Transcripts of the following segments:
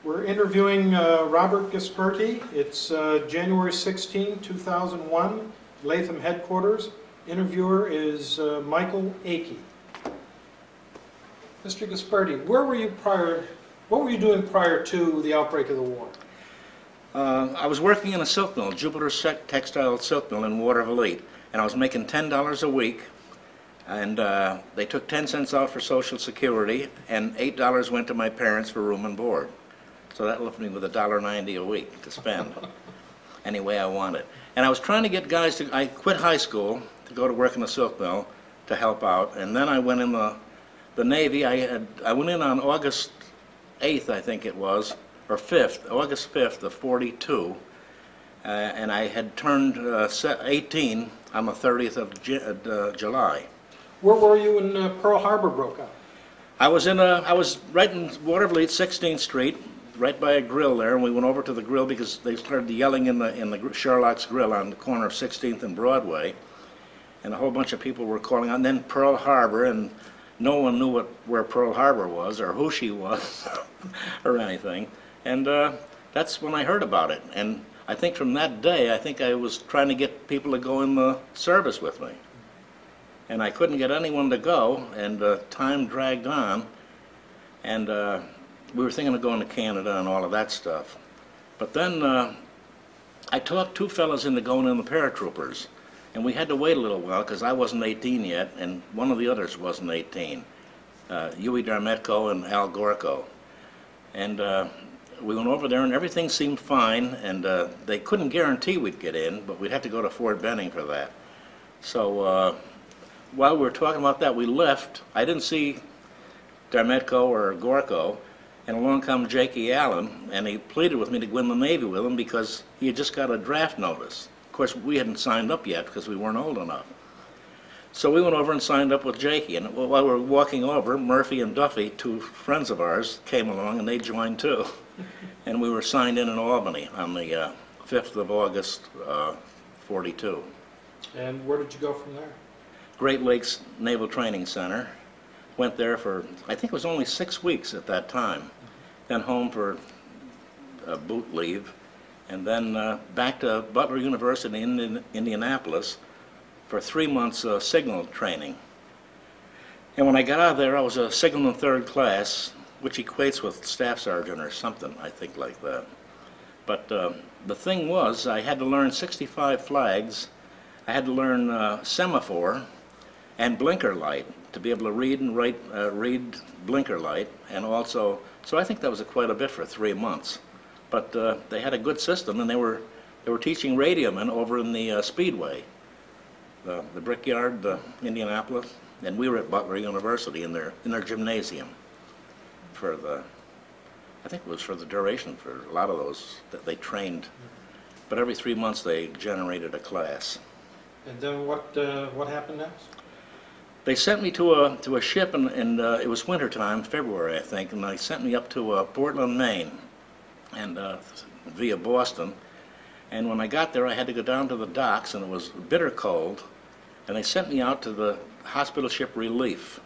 We're interviewing Robert Gusberti. It's January 16, 2001, Latham headquarters. Interviewer is Michael Akey. Mr. Gusberti, where were you prior? What were you doing prior to the outbreak of the war? I was working in a silk mill, Jupiter Textile Silk Mill in Waterville, and I was making $10 a week. And they took 10 cents out for Social Security, and $8 went to my parents for room and board. So that left me with $1.90 a week to spend any way I wanted. And I was trying to get guys to, I quit high school to go to work in the silk mill to help out, and then I went in the Navy. I went in on August 8th, I think it was, or 5th, August 5th of '42, and I had turned 18 on the 30th of July. Where were you when Pearl Harbor broke out? I was right in Waterville, 16th Street, right by a grill there, and we went over to the grill because they started yelling in the Sherlock's Grill on the corner of 16th and Broadway, and a whole bunch of people were calling out. And then Pearl Harbor, and no one knew where Pearl Harbor was or who she was or anything. And that's when I heard about it. And I think from that day, I think I was trying to get people to go in the service with me. And I couldn't get anyone to go, and time dragged on, and we were thinking of going to Canada and all of that stuff. But then I talked two fellas into going in the paratroopers, and we had to wait a little while because I wasn't 18 yet, and one of the others wasn't 18, Huey Darmetko and Al Gorko. And we went over there, and everything seemed fine, and they couldn't guarantee we'd get in, but we'd have to go to Fort Benning for that. So while we were talking about that, we left. I didn't see Darmetko or Gorko, and along comes Jakey Allen, and he pleaded with me to go in the Navy with him because he had just got a draft notice. Of course, we hadn't signed up yet because we weren't old enough. So we went over and signed up with Jakey, and while we were walking over, Murphy and Duffy, two friends of ours, came along, and they joined too. And we were signed in Albany on the 5th of August, '42. And where did you go from there? Great Lakes Naval Training Center. Went there for, I think it was only 6 weeks at that time. Then home for boot leave, and then back to Butler University in Indianapolis for 3 months signal training. And when I got out of there, I was a signalman 3rd class, which equates with staff sergeant or something, I think, like that. But the thing was, I had to learn 65 flags. I had to learn semaphore and blinker light to be able to read and write, read blinker light, and also, so I think that was quite a bit for 3 months. But they had a good system, and they were teaching radiomen over in the Speedway, the Brickyard, Indianapolis, and we were at Butler University in their gymnasium for the, I think it was for the duration for a lot of those that they trained. But every 3 months they generated a class. And then what happened next? They sent me to a ship, and it was wintertime, February, I think, and they sent me up to Portland, Maine, and via Boston. And when I got there, I had to go down to the docks, and it was bitter cold, and they sent me out to the hospital ship Relief.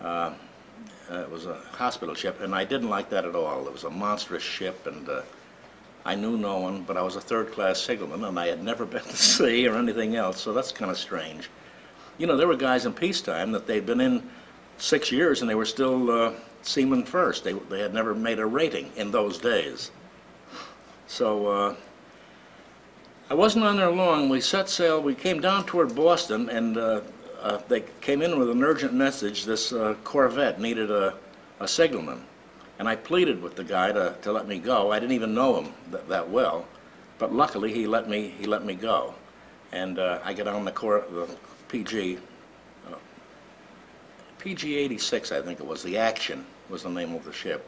It was a hospital ship, and I didn't like that at all. It was a monstrous ship, and I knew no one, but I was a 3rd class signalman, and I had never been to sea or anything else, so that's kind of strange. You know, there were guys in peacetime that they'd been in 6 years and they were still seaman first. They had never made a rating in those days. So I wasn't on there long. We set sail. We came down toward Boston, and they came in with an urgent message. This corvette needed a signalman. And I pleaded with the guy to let me go. I didn't even know him that well, but luckily he let me go. And I got on the PG 86, I think it was. The Action was the name of the ship.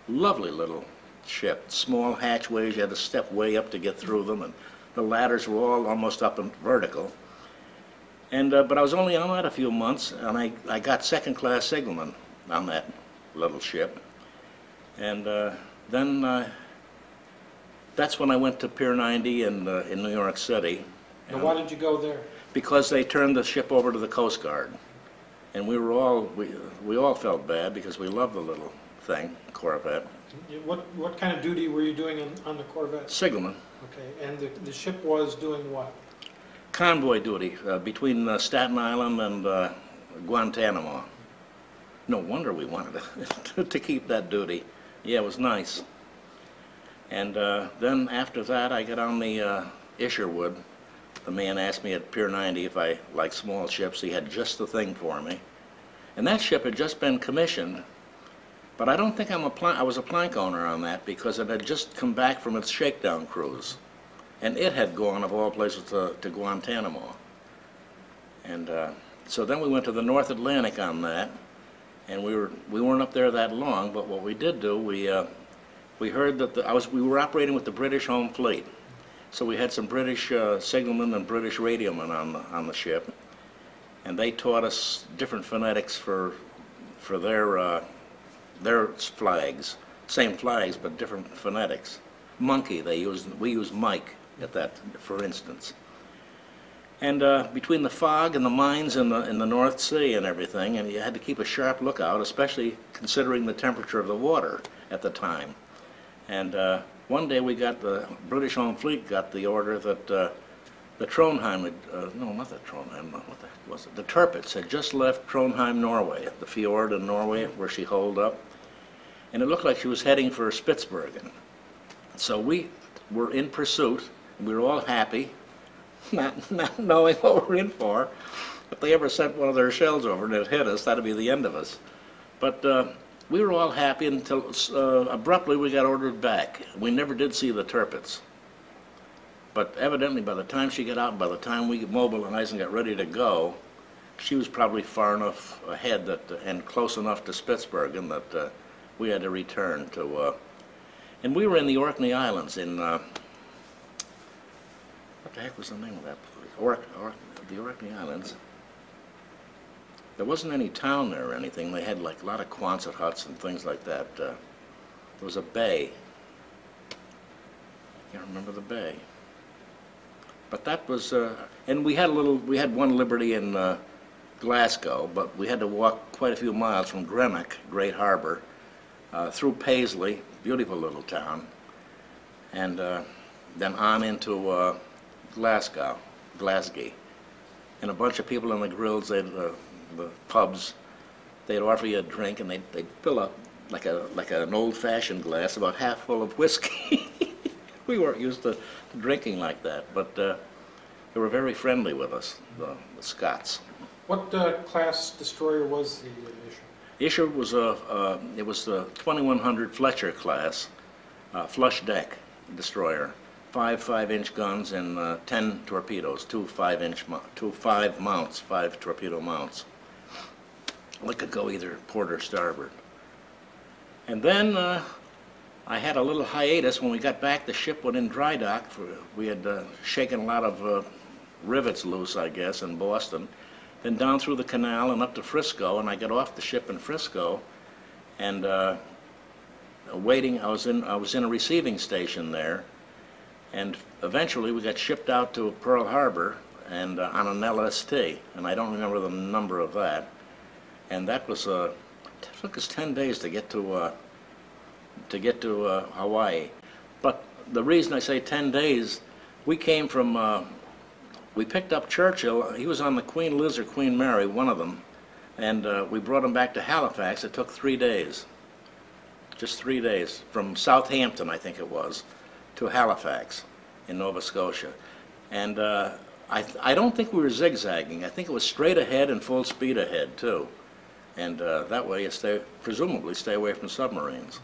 Lovely little ship, small hatchways. You had to step way up to get through them, and the ladders were all almost up and vertical. And but I was only on that a few months, and I got 2nd class signalman on that little ship. And then that's when I went to Pier 90 in New York City. Now, why did you go there? Because they turned the ship over to the Coast Guard, and we all felt bad because we loved the little thing, Corvette. What kind of duty were you doing on the Corvette? Signalman. Okay, and the ship was doing what? Convoy duty between Staten Island and Guantanamo. No wonder we wanted to keep that duty. Yeah, it was nice. And then after that, I got on the Isherwood. The man asked me at Pier 90 if I liked small ships. He had just the thing for me. And that ship had just been commissioned, but I don't think I was a plank owner on that because it had just come back from its shakedown cruise. And it had gone, of all places, to Guantanamo. And so then we went to the North Atlantic on that, and we weren't up there that long. But what we did do, we heard that we were operating with the British Home Fleet, so we had some British signalmen and British radiomen on the ship, and they taught us different phonetics for their flags, same flags but different phonetics. Monkey we used Mike at that, for instance. And between the fog and the mines in the North Sea and everything, and you had to keep a sharp lookout, especially considering the temperature of the water at the time. And one day the British Home Fleet got the order that the Trondheim, no, not the Trondheim, what the heck was it? The Tirpitz had just left Trondheim, Norway, the fjord in Norway where she holed up. And it looked like she was heading for Spitsbergen. So we were in pursuit, and we were all happy, not knowing what we were in for. If they ever sent one of their shells over and it hit us, that'd be the end of us. But we were all happy until abruptly we got ordered back. We never did see the Tirpitz. But evidently by the time she got out, by the time we mobilized and got ready to go, she was probably far enough ahead and close enough to Spitsbergen that we had to return to, and we were in the Orkney Islands in, what the heck was the name of that place? The Orkney Islands. There wasn't any town there or anything. They had like a lot of Quonset huts and things like that. There was a bay. I can't remember the bay. But that was, and we had one Liberty in Glasgow, but we had to walk quite a few miles from Greenock, Great Harbor, through Paisley, beautiful little town, and then on into Glasgow, and a bunch of people in the grills, the pubs, they'd offer you a drink, and they'd fill up like an old-fashioned glass about half full of whiskey. We weren't used to drinking like that, but they were very friendly with us, the Scots. What class destroyer was the Isher? Isher was it was the 2100 Fletcher class, flush deck destroyer, 5 guns and 10 torpedoes, two 5 mounts, 5 torpedo mounts. They could go either port or starboard. And then I had a little hiatus. When we got back, the ship went in dry dock. We had shaken a lot of rivets loose, I guess, in Boston. Then down through the canal and up to Frisco, and I got off the ship in Frisco, and waiting. I was in a receiving station there, and eventually we got shipped out to Pearl Harbor and on an LST, and I don't remember the number of that. And that was it took us 10 days to get to Hawaii. But the reason I say 10 days, we came from. We picked up Churchill. He was on the Queen Liz or Queen Mary, one of them, and we brought him back to Halifax. It took 3 days, just 3 days, from Southampton, I think it was, to Halifax in Nova Scotia. And I don't think we were zigzagging. I think it was straight ahead and full speed ahead, too. And that way you presumably stay away from submarines,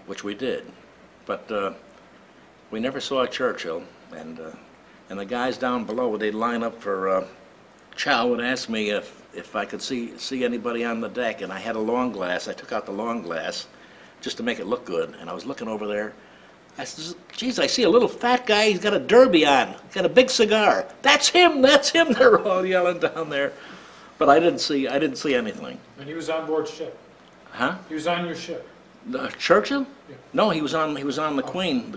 which we did. But we never saw Churchill, and the guys down below, they'd line up for, Chow would ask me if I could see anybody on the deck, and I had a long glass. I took out the long glass just to make it look good, and I was looking over there. I said, geez, I see a little fat guy, he's got a derby on, he's got a big cigar. That's him, they're all yelling down there. But I didn't see anything. And he was on board ship? Huh? He was on your ship? Churchill? Yeah. No, he was on the Queen,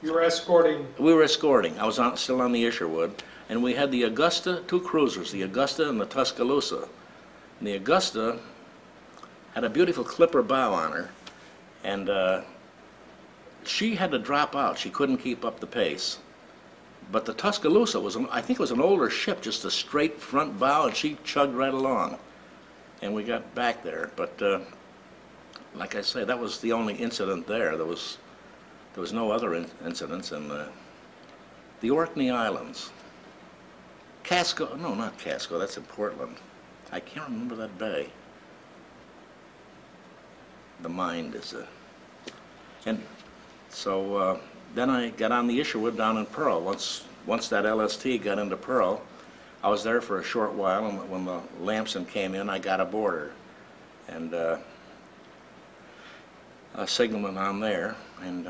You were escorting? We were escorting. I was still on the Isherwood, and we had the Augusta, 2 cruisers, the Augusta and the Tuscaloosa. And the Augusta had a beautiful clipper bow on her, and she had to drop out. She couldn't keep up the pace. But the Tuscaloosa was, I think it was an older ship, just a straight front bow, and she chugged right along. And we got back there. But like I say, that was the only incident there. There was no other incidents in the Orkney Islands. Casco, no, not Casco, that's in Portland. I can't remember that bay. The mind is a... And so then I got on the Isherwood down in Pearl. Once that LST got into Pearl, I was there for a short while, and when the Lamson came in, I got aboard her. And a signalman on there, and...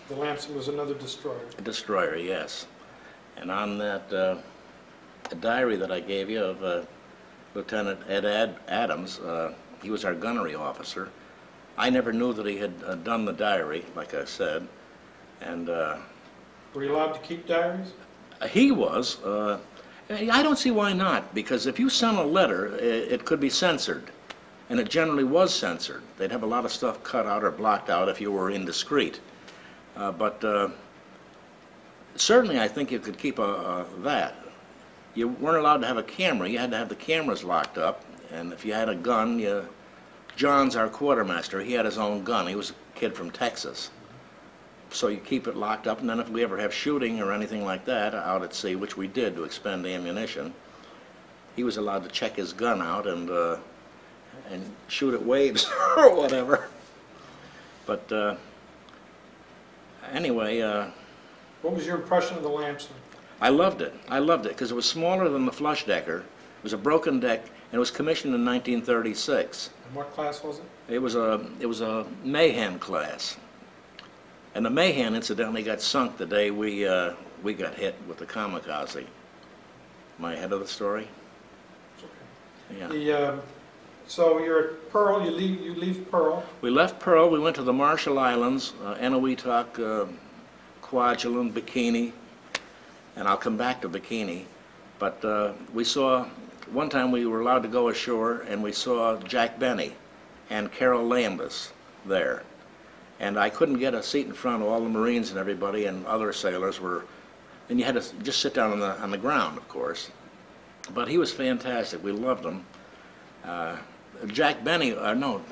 The Lamson was another destroyer. A destroyer, yes. And on that diary that I gave you of Lieutenant Ed Adams, he was our gunnery officer. I never knew that he had done the diary, like I said. And were you allowed to keep diaries? He was. I don't see why not, because if you sent a letter, it could be censored. And it generally was censored. They'd have a lot of stuff cut out or blocked out if you were indiscreet. But certainly I think you could keep that. You weren't allowed to have a camera. You had to have the cameras locked up. And if you had a gun, John's our quartermaster. He had his own gun. He was a kid from Texas. So you keep it locked up, and then if we ever have shooting or anything like that out at sea, which we did to expend ammunition, he was allowed to check his gun out and shoot at waves or whatever. But anyway... what was your impression of the Lamson? I loved it. I loved it because it was smaller than the flush decker. It was a broken deck, and it was commissioned in 1936. And what class was it? It was a Mayhem class. And the Mayhem, incidentally, got sunk the day we got hit with the Kamikaze. Am I ahead of the story? It's okay. Yeah. So you're at Pearl. You leave Pearl. We left Pearl. We went to the Marshall Islands, Eniwetok, Kwajalein, Bikini, and I'll come back to Bikini. But we saw, one time we were allowed to go ashore, and we saw Jack Benny and Carol Landis there. And I couldn't get a seat in front. All the Marines and everybody and other sailors were, and you had to just sit down on the ground, of course. But he was fantastic. We loved him. Jack Benny, no,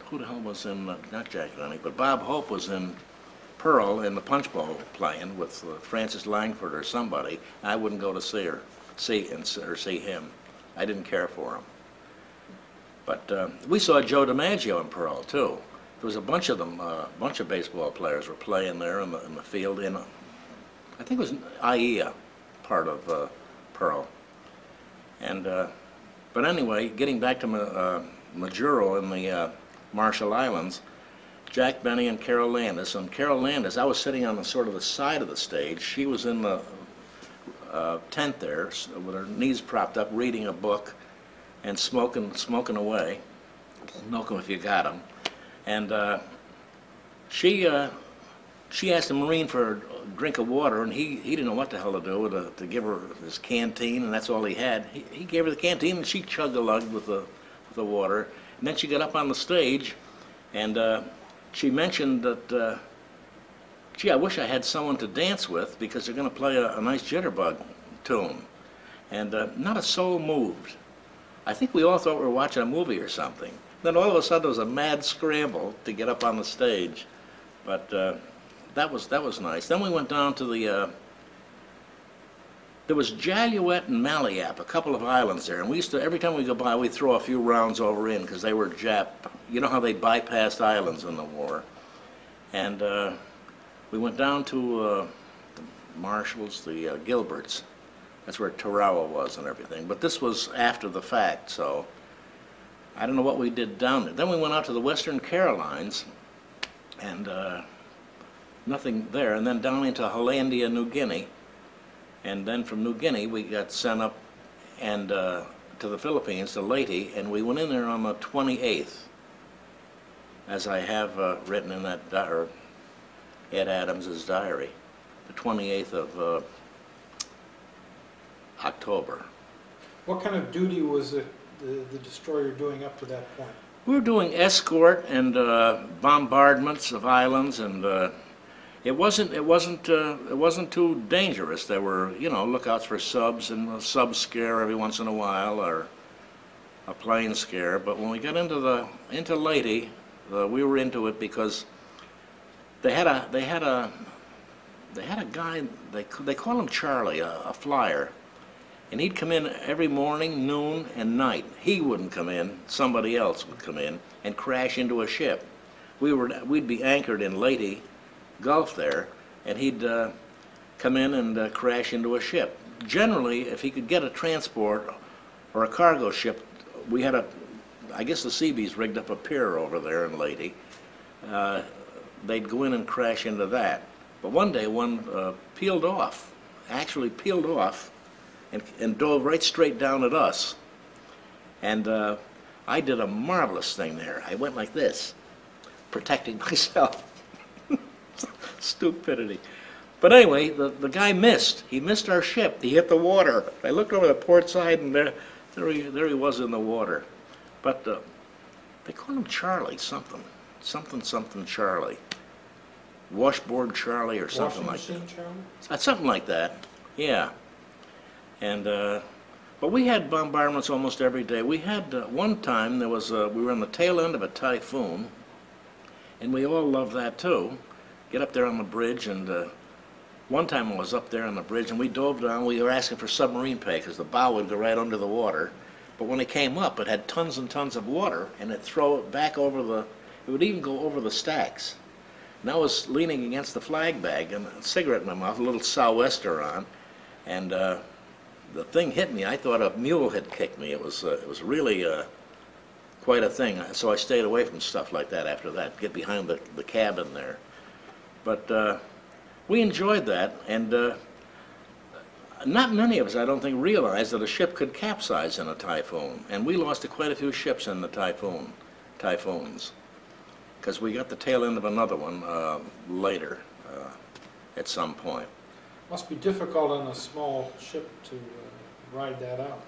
who the hell was in, not Jack Benny, but Bob Hope was in Pearl in the punch bowl playing with Frances Langford or somebody. I wouldn't go to see him. I didn't care for him. But we saw Joe DiMaggio in Pearl too. There was a bunch of them, a bunch of baseball players were playing there in the field in, I think it was IEA, part of Pearl. And but anyway, getting back to Majuro in the Marshall Islands, Jack Benny and Carol Landis. And Carol Landis, I was sitting on the sort of the side of the stage. She was in the tent there with her knees propped up, reading a book and smoking away. Milk 'em if you got 'em. And she asked a Marine for a drink of water, and he didn't know what the hell to do, to give her his canteen, and that's all he had. He gave her the canteen, and she chugged-a-lugged with the water. And then she got up on the stage, and she mentioned that, gee, I wish I had someone to dance with, because they're going to play a nice jitterbug tune. And not a soul moved. I think we all thought we were watching a movie or something. Then all of a sudden there was a mad scramble to get up on the stage. But that was nice. Then we went down to the, there was Jaluet and Malayap, a couple of islands there, and we used to, every time we go by, we'd throw a few rounds over in, because they were Jap, you know how they bypassed islands in the war. And we went down to the Marshalls, the Gilberts. That's where Tarawa was and everything. But this was after the fact, so I don't know what we did down there. Then we went out to the Western Carolines, and nothing there. And then down into Hollandia, New Guinea. And then from New Guinea, we got sent up and to the Philippines, to Leyte, and we went in there on the 28th, as I have written in that Ed Adams's diary, the 28th of October. What kind of duty was it the destroyer doing up to that point? We were doing escort and bombardments of islands, and it wasn't too dangerous. There were, you know, lookouts for subs and a sub scare every once in a while, or a plane scare. But when we got into Leyte, we were into it because they had a guy, they call him Charlie, a flyer, and he'd come in every morning, noon, and night. He wouldn't come in; somebody else would come in and crash into a ship. We'd be anchored in Leyte Gulf there, and he'd come in and crash into a ship. Generally, if he could get a transport or a cargo ship, we had I guess the Seabees rigged up a pier over there in Leyte. They'd go in and crash into that. But one day, one actually peeled off, and dove right straight down at us. And I did a marvelous thing there. I went like this, protecting myself. Stupidity. But anyway, the guy missed. He missed our ship. He hit the water. I looked over the port side, and there he was in the water. But they call him Charlie something Charlie. Washboard Charlie or something like that. Charlie? Something like that, yeah. And but we had bombardments almost every day. We had one time we were on the tail end of a typhoon, and we all loved that too. Get up there on the bridge, and one time I was up there on the bridge, and we dove down. We were asking for submarine pay because the bow would go right under the water. But when it came up, it had tons and tons of water, and it'd throw it back over it would even go over the stacks. And I was leaning against the flag bag, and a cigarette in my mouth, a little sou'wester on, and the thing hit me. I thought a mule had kicked me. It was really quite a thing. So I stayed away from stuff like that after that. Get behind the cabin there. But we enjoyed that, and not many of us, I don't think, realized that a ship could capsize in a typhoon. And we lost quite a few ships in the typhoons, because we got the tail end of another one later at some point. Must be difficult on a small ship to ride that out.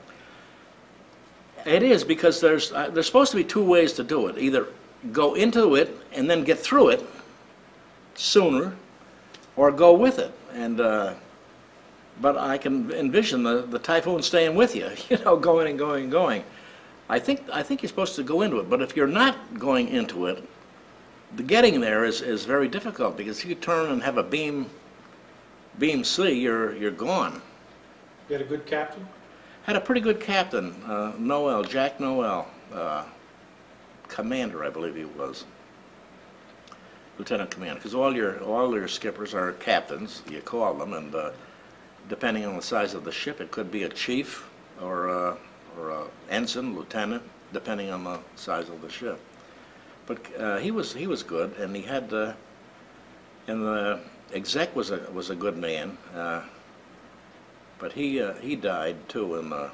It is, because there's supposed to be two ways to do it. Either go into it and then get through it sooner, or go with it. And but I can envision the typhoon staying with you, you know, going and going and going. I think you're supposed to go into it, but if you're not going into it, the getting there is very difficult, because if you turn and have a beam C, you're gone. You had a good captain? Had a pretty good captain, Noel, Jack Noel, commander, I believe he was. Lieutenant commander, because all your skippers are captains, you call them, and depending on the size of the ship, it could be a chief or a ensign, lieutenant, depending on the size of the ship. But he was good, and he had and the exec was a good man, but he died too when the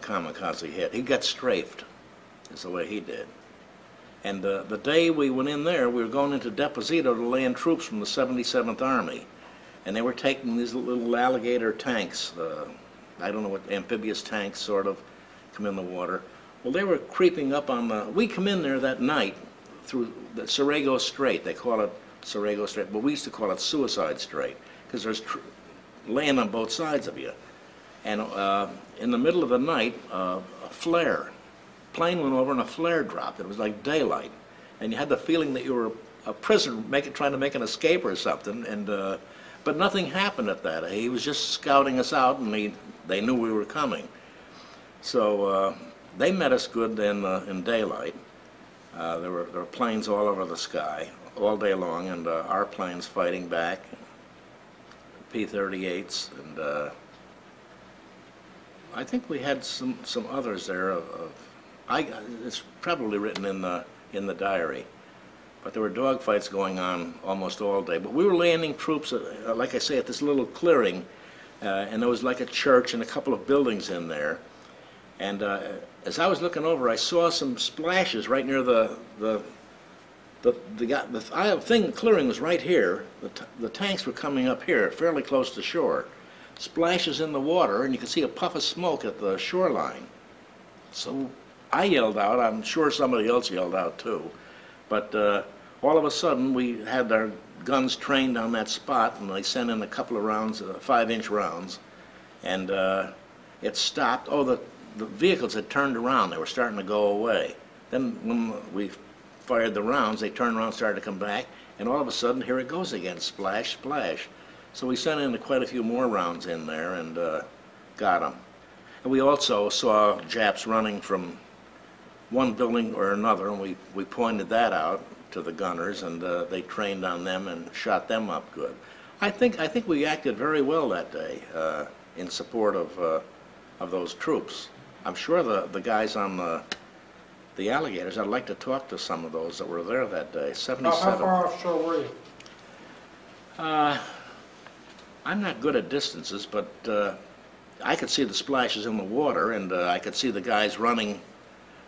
Kamikaze hit. He got strafed, is the way he did. And the day we went in there, we were going into Deposito to land troops from the 77th Army. And they were taking these little alligator tanks, I don't know what, amphibious tanks sort of, come in the water. Well, they were creeping up on we come in there that night through the Cerago Strait. They call it Cerago Strait, but we used to call it Suicide Strait, because there's land on both sides of you. And in the middle of the night, a plane went over and a flare dropped. It was like daylight, and you had the feeling that you were a prisoner trying to make an escape or something. And but nothing happened at that. He was just scouting us out, and they knew we were coming. So they met us good in daylight. There were planes all over the sky all day long, and our planes fighting back, P-38s, and I think we had some others there. It's probably written in the diary, but there were dogfights going on almost all day. But we were landing troops, like I say, at this little clearing, and there was like a church and a couple of buildings in there. And as I was looking over, I saw some splashes right near the clearing was right here. The tanks were coming up here, fairly close to shore. Splashes in the water, and you could see a puff of smoke at the shoreline. So I yelled out. I'm sure somebody else yelled out too. But all of a sudden, we had our guns trained on that spot, and they sent in a couple of rounds, 5-inch rounds, and it stopped. Oh, the vehicles had turned around. They were starting to go away. Then when we fired the rounds, they turned around, started to come back, and all of a sudden, here it goes again, splash, splash. So we sent in quite a few more rounds in there and got them. And we also saw Japs running from one building or another, and we pointed that out to the gunners, and they trained on them and shot them up good. I think we acted very well that day in support of those troops. I'm sure the guys on the Alligators, I'd like to talk to some of those that were there that day. 77. How far offshore were you? I'm not good at distances, but I could see the splashes in the water, and I could see the guys running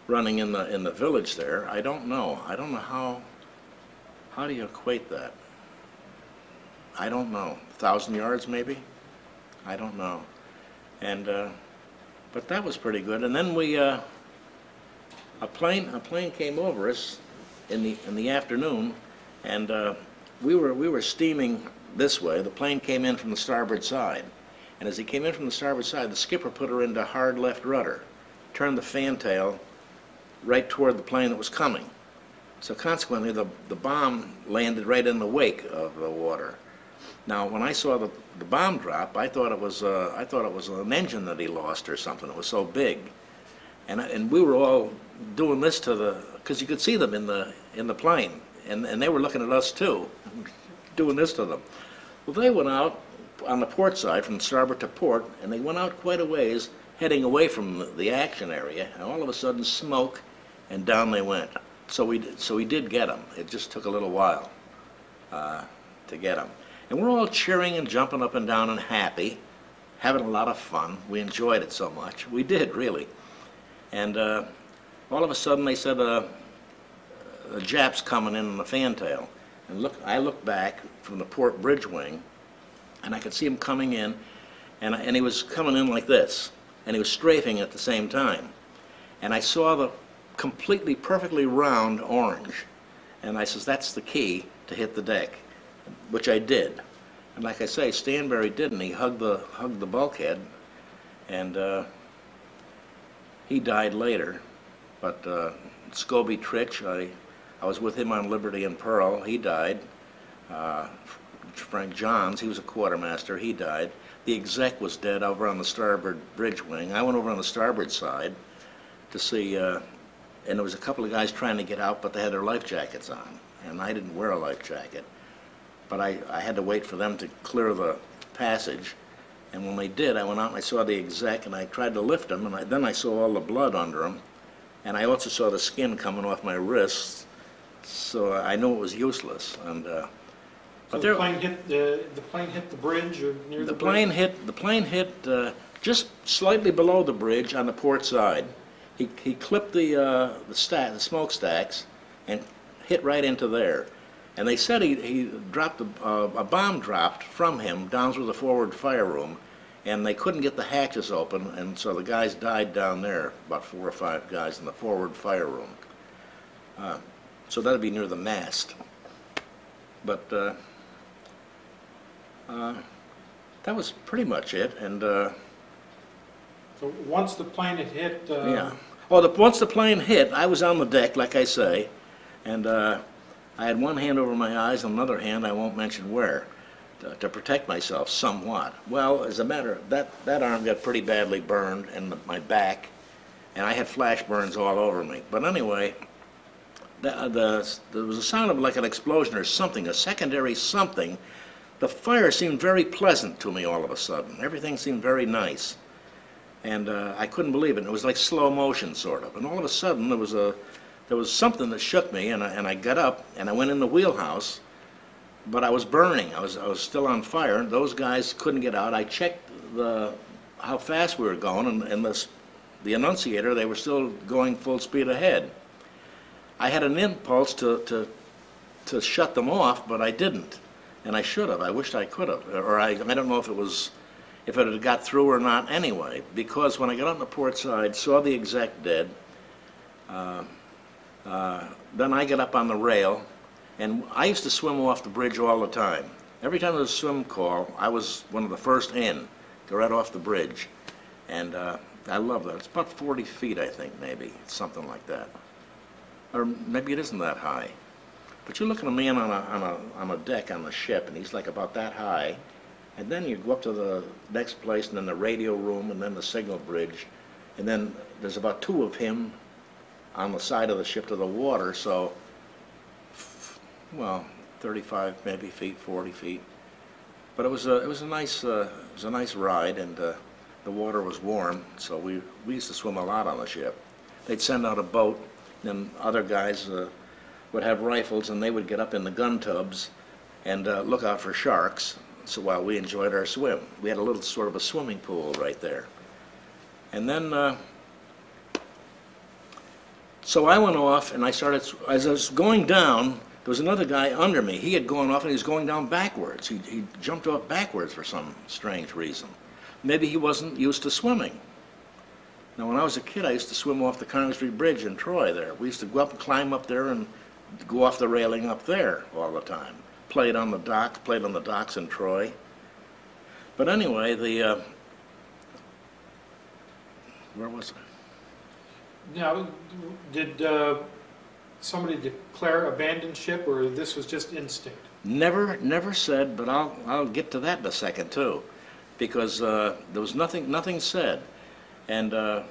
in the village there. I don't know how do you equate that? I don't know. 1,000 yards maybe? I don't know. And but that was pretty good. And then we a plane came over us in the afternoon, and we were steaming this way. The plane came in from the starboard side, and as he came in from the starboard side, the skipper put her into hard left rudder, turned the fantail right toward the plane that was coming. So consequently, the bomb landed right in the wake of the water. Now, when I saw the bomb drop, I thought it was an engine that he lost or something. It was so big, and we were all doing this to because you could see them in the plane, and they were looking at us too, doing this to them. Well, they went out on the port side from starboard to port, and they went out quite a ways, heading away from the action area, and all of a sudden smoke, and down they went. So we did get them. It just took a little while to get them. And we're all cheering and jumping up and down and happy, having a lot of fun. We enjoyed it so much. We did, really. And all of a sudden they said, the Japs coming in the fantail. And I looked back from the port bridge wing, and I could see him coming in, and he was coming in like this, and he was strafing at the same time. And I saw the completely, perfectly round orange, and I says, that's the key to hit the deck, which I did. And like I say, Stanberry didn't. He hugged the bulkhead, and he died later. But Scobie Tritch, I was with him on Liberty and Pearl. He died. Frank Johns, he was a quartermaster. He died. The exec was dead over on the starboard bridge wing. I went over on the starboard side to see, and there was a couple of guys trying to get out, but they had their life jackets on, and I didn't wear a life jacket. But I had to wait for them to clear the passage, and when they did, I went out and I saw the exec, and I tried to lift him, and then I saw all the blood under him, and I also saw the skin coming off my wrists, so I knew it was useless. And so the plane hit the bridge or near the plane bridge? The plane hit just slightly below the bridge on the port side. He clipped the smokestacks and hit right into there. And they said he dropped a bomb dropped from him down through the forward fire room, and they couldn't get the hatches open, and so the guys died down there, about 4 or 5 guys in the forward fire room. So that'd be near the mast. But that was pretty much it. And so once the plane had hit... yeah. Oh, once the plane hit, I was on the deck, like I say, and I had one hand over my eyes and another hand, I won't mention where, to protect myself somewhat. Well, as a matter of that arm got pretty badly burned, and my back, and I had flash burns all over me. But anyway, there was a sound of like an explosion or something, a secondary something. The fire seemed very pleasant to me all of a sudden. Everything seemed very nice. And I couldn't believe it. It was like slow motion, sort of. And all of a sudden, there was something that shook me, and I got up, and I went in the wheelhouse, but I was burning. I was still on fire. Those guys couldn't get out. I checked how fast we were going, and the annunciator, they were still going full speed ahead. I had an impulse to shut them off, but I didn't, and I should have. I wished I could have, or I don't know if it had got through or not anyway, because when I got on the port side, saw the exec dead, Then I get up on the rail, and I used to swim off the bridge all the time. Every time there was a swim call, I was one of the first in, go right off the bridge. And I love that. It's about 40 feet, I think, maybe, something like that. Or maybe it isn't that high. But you look at a man on a deck on the ship, and he's like about that high. And then you go up to the next place, and then the radio room, and then the signal bridge. And then there's about 2 of him on the side of the ship to the water, so, well, 35 maybe feet, 40 feet. But it was a nice ride, and the water was warm, so we used to swim a lot on the ship. They'd send out a boat, and other guys would have rifles, and they would get up in the gun tubs and look out for sharks. So while we enjoyed our swim, we had a little sort of a swimming pool right there. And then, so I went off, and I started, as I was going down, there was another guy under me. He had gone off, and he was going down backwards. He jumped off backwards for some strange reason. Maybe he wasn't used to swimming. Now, when I was a kid, I used to swim off the Congress Street Bridge in Troy there. We used to go up and climb up there and go off the railing up there all the time. Played on the docks in Troy. But anyway, where was I? Now, did somebody declare abandonship, or this was just instinct? Never said, but I'll get to that in a second too, because there was nothing said, and the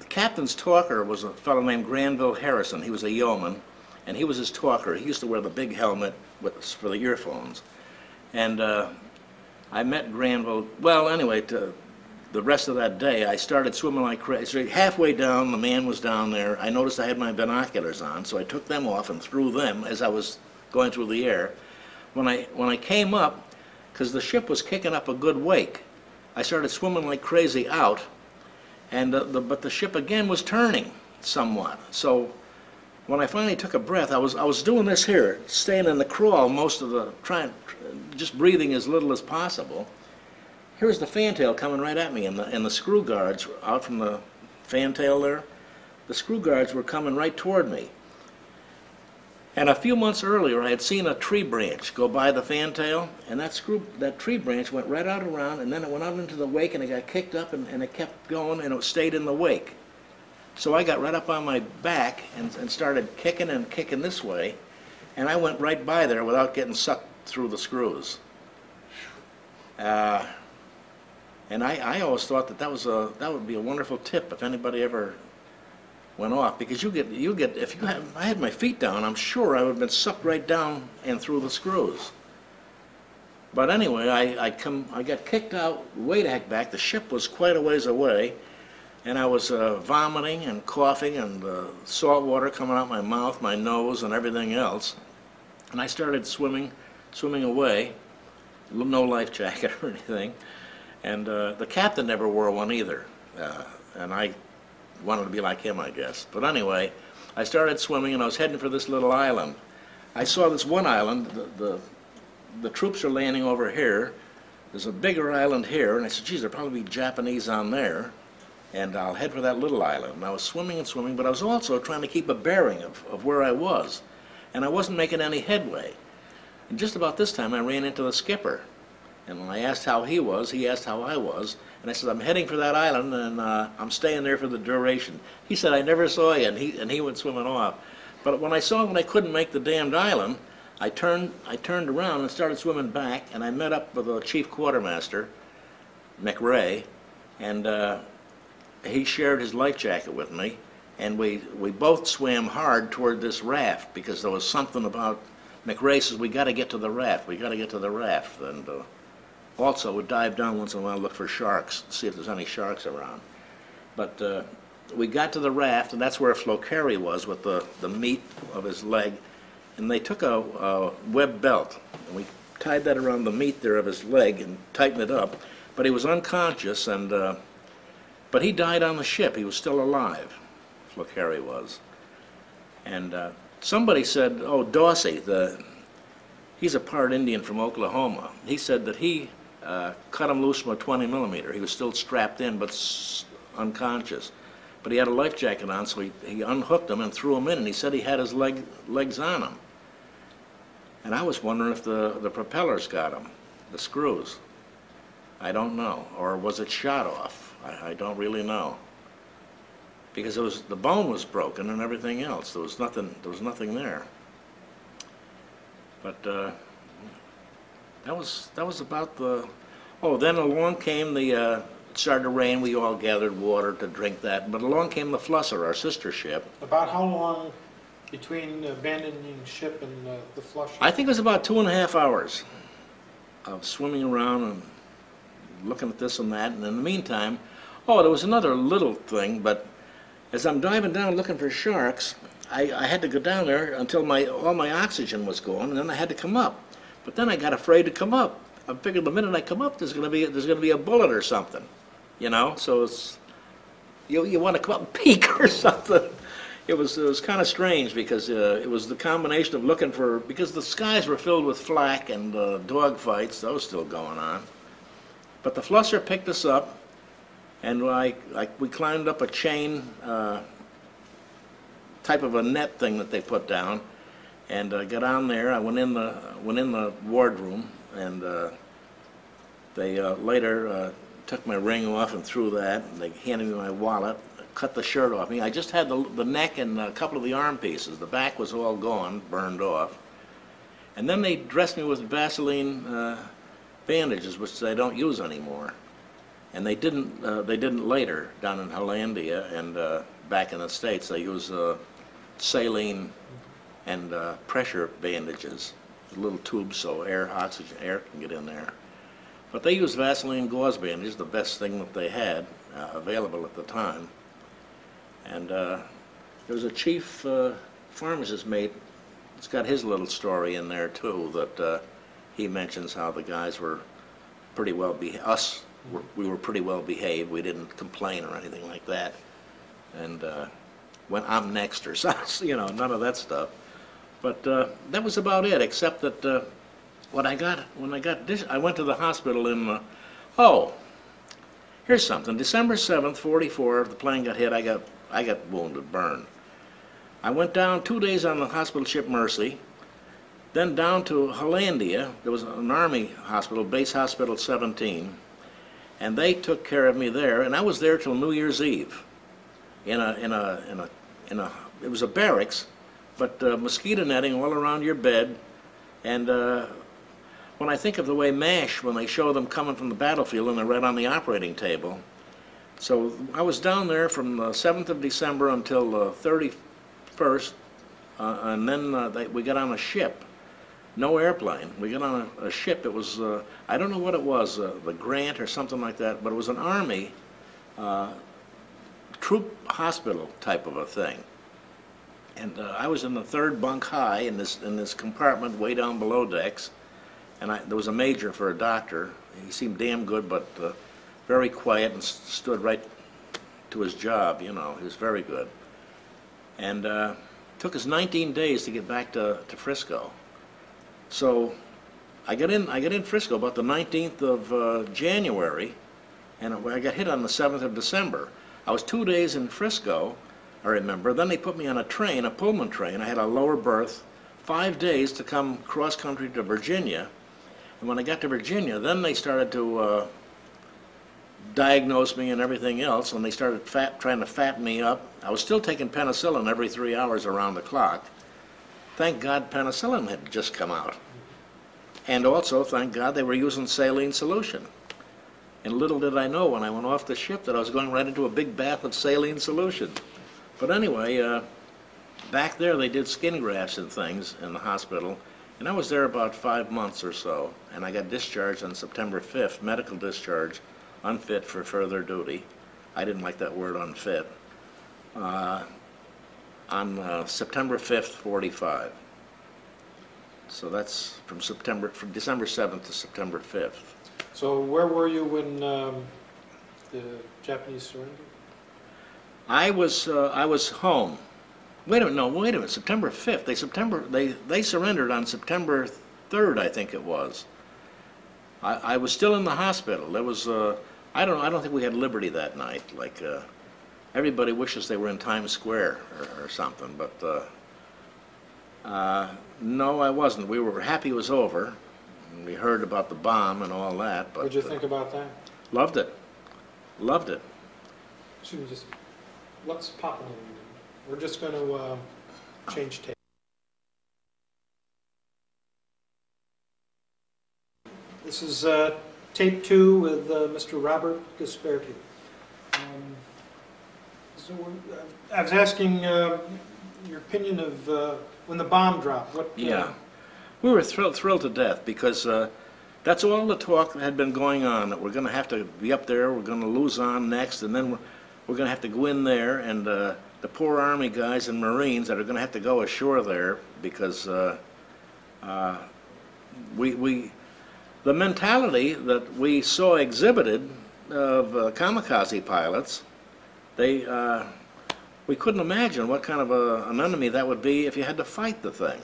captain's talker was a fellow named Granville Harrison. He was a yeoman, and he was his talker. He used to wear the big helmet for the earphones, and I met Granville. Well, anyway, the rest of that day, I started swimming like crazy. Halfway down, the man was down there. I noticed I had my binoculars on, so I took them off and threw them as I was going through the air. When I came up, because the ship was kicking up a good wake, I started swimming like crazy out, and but the ship again was turning somewhat. So when I finally took a breath, I was doing this here, staying in the crawl most of the just breathing as little as possible. Here's the fantail coming right at me, and the screw guards out from the fantail there. The screw guards were coming right toward me. And a few months earlier, I had seen a tree branch go by the fantail, and that tree branch went right out around, and then it went out into the wake, and it got kicked up, and it kept going, and it stayed in the wake. So I got right up on my back and started kicking and kicking this way, and I went right by there without getting sucked through the screws. And I always thought that would be a wonderful tip if anybody ever went off, because if I had my feet down, I'm sure I would have been sucked right down and through the screws. But anyway, I got kicked out way the heck back. The ship was quite a ways away, and I was vomiting and coughing, and salt water coming out my mouth, my nose, and everything else. And I started swimming away, no life jacket or anything. And the captain never wore one either, and I wanted to be like him, I guess. But anyway, I started swimming, and I was heading for this little island. I saw this one island. The troops are landing over here. There's a bigger island here, and I said, geez, there'll probably be Japanese on there, and I'll head for that little island. And I was swimming and swimming, but I was also trying to keep a bearing of where I was, and I wasn't making any headway. And just about this time, I ran into the skipper. And when I asked how he was, he asked how I was. And I said, I'm heading for that island, and I'm staying there for the duration. He said, I never saw you, and he went swimming off. But when I couldn't make the damned island, I turned around and started swimming back, and I met up with the chief quartermaster, McRae, and he shared his life jacket with me. And we both swam hard toward this raft, because there was something about, McRae says, we got to get to the raft, and also would dive down once in a while and look for sharks, see if there's any sharks around. But we got to the raft, and that's where Flocari was with the meat of his leg. And they took a web belt, and we tied that around the meat there of his leg and tightened it up. But he was unconscious, but he died on the ship. He was still alive, Flocari was. And somebody said, oh, Dawsey, he's a part Indian from Oklahoma. He said that he cut him loose from a 20 millimeter. He was still strapped in, but unconscious. but he had a life jacket on, so he unhooked him and threw him in, and he said he had his legs on him. And I was wondering if the propellers got him, the screws. I don't know. Or was it shot off? I don't really know. Because the bone was broken and everything else. There was nothing there. But that was about the. Oh, then along came it started to rain. We all gathered water to drink that. But along came the Flusser, our sister ship. About how long between abandoning ship and the flush? I think it was about 2.5 hours of swimming around and looking at this and that. And in the meantime, oh, there was another little thing. But as I'm diving down looking for sharks, I had to go down there until all my oxygen was gone, and then I had to come up. But then I got afraid to come up. I figured the minute I come up, there's going to be a bullet or something, you know. So it's you want to come up and peek or something. It was kind of strange because it was the combination of looking for, because the skies were filled with flak and dog fights. Those still going on. But the Flusser picked us up, and we climbed up a chain type of a net thing that they put down, and got on there. I went in the wardroom, and they later took my ring off and threw that, and they handed me my wallet, cut the shirt off me. I just had the neck and a couple of the arm pieces. The back was all gone, burned off. And then they dressed me with Vaseline bandages, which they don't use anymore. And they didn't later down in Hollandia and back in the States. They use saline and pressure bandages, little tubes so oxygen air can get in there. But they used Vaseline gauze bandages, the best thing that they had available at the time. And there was a chief pharmacist mate. It's got his little story in there too, that he mentions how the guys were pretty well behaved. We were pretty well behaved. We didn't complain or anything like that. And when I'm next or something, you know, none of that stuff. But that was about it, except that when I went to the hospital in, oh, here's something. December 7th, 44, the plane got hit. I got wounded, burned. I went down 2 days on the hospital ship Mercy, then down to Hollandia. There was an Army hospital, Base Hospital 17, and they took care of me there. And I was there till New Year's Eve. It was a barracks, but mosquito netting all around your bed. And when I think of the way MASH, when they show them coming from the battlefield and they're right on the operating table. So I was down there from the 7th of December until the 31st, and then we got on a ship. No airplane. We got on a ship. It was, I don't know what it was, the Grant or something like that, but it was an Army troop hospital type of a thing. And I was in the third bunk high in this compartment way down below decks, and there was a major for a doctor. He seemed damn good, but very quiet and stood right to his job, you know. He was very good. And it took us 19 days to get back to Frisco. So I got in Frisco about the 19th of January, and I got hit on the 7th of December. I was 2 days in Frisco, I remember. Then they put me on a train, a Pullman train. I had a lower berth, 5 days to come cross-country to Virginia. And when I got to Virginia, then they started to diagnose me and everything else, and they started trying to fatten me up. I was still taking penicillin every 3 hours around the clock. Thank God penicillin had just come out. And also, thank God, they were using saline solution. And little did I know when I went off the ship that I was going right into a big bath of saline solution. But anyway, back there they did skin grafts and things in the hospital, and I was there about 5 months or so, and I got discharged on September 5th, medical discharge, unfit for further duty. I didn't like that word, unfit. On September 5th, 45. So that's from December 7th to September 5th. So where were you when the Japanese surrendered? I was home. Wait a minute, September 5th. They surrendered on September 3rd, I think it was. I was still in the hospital. There was I don't think we had liberty that night. everybody wishes they were in Times Square or something, but no, I wasn't. We were happy it was over. And we heard about the bomb and all that, but What'd you think about that? loved it. Loved it. Should we just, let's pop it in. We're just going to change tape. This is tape 2 with Mr. Robert Gusberti. So I was asking your opinion of when the bomb dropped. What? Yeah, we were thrilled to death because that's all the talk that had been going on, that we're going to have to be up there, we're going to lose on next, and then we're going to have to go in there, and the poor Army guys and Marines that are going to have to go ashore there because the mentality that we saw exhibited of kamikaze pilots, we couldn't imagine what kind of an enemy that would be if you had to fight the thing.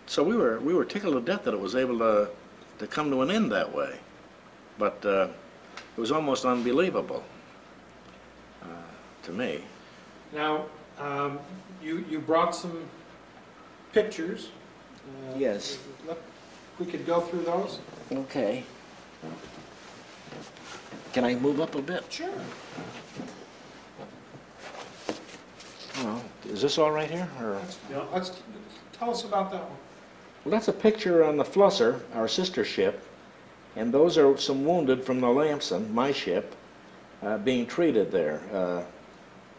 So we were tickled to death that it was able to come to an end that way. But it was almost unbelievable to me. Now, you brought some pictures. Yes. We could go through those. Okay. Can I move up a bit? Sure. Oh, is this all right here? Or? Let's tell us about that one. Well, that's a picture on the Flusser, our sister ship, and those are some wounded from the Lamson, my ship, being treated there.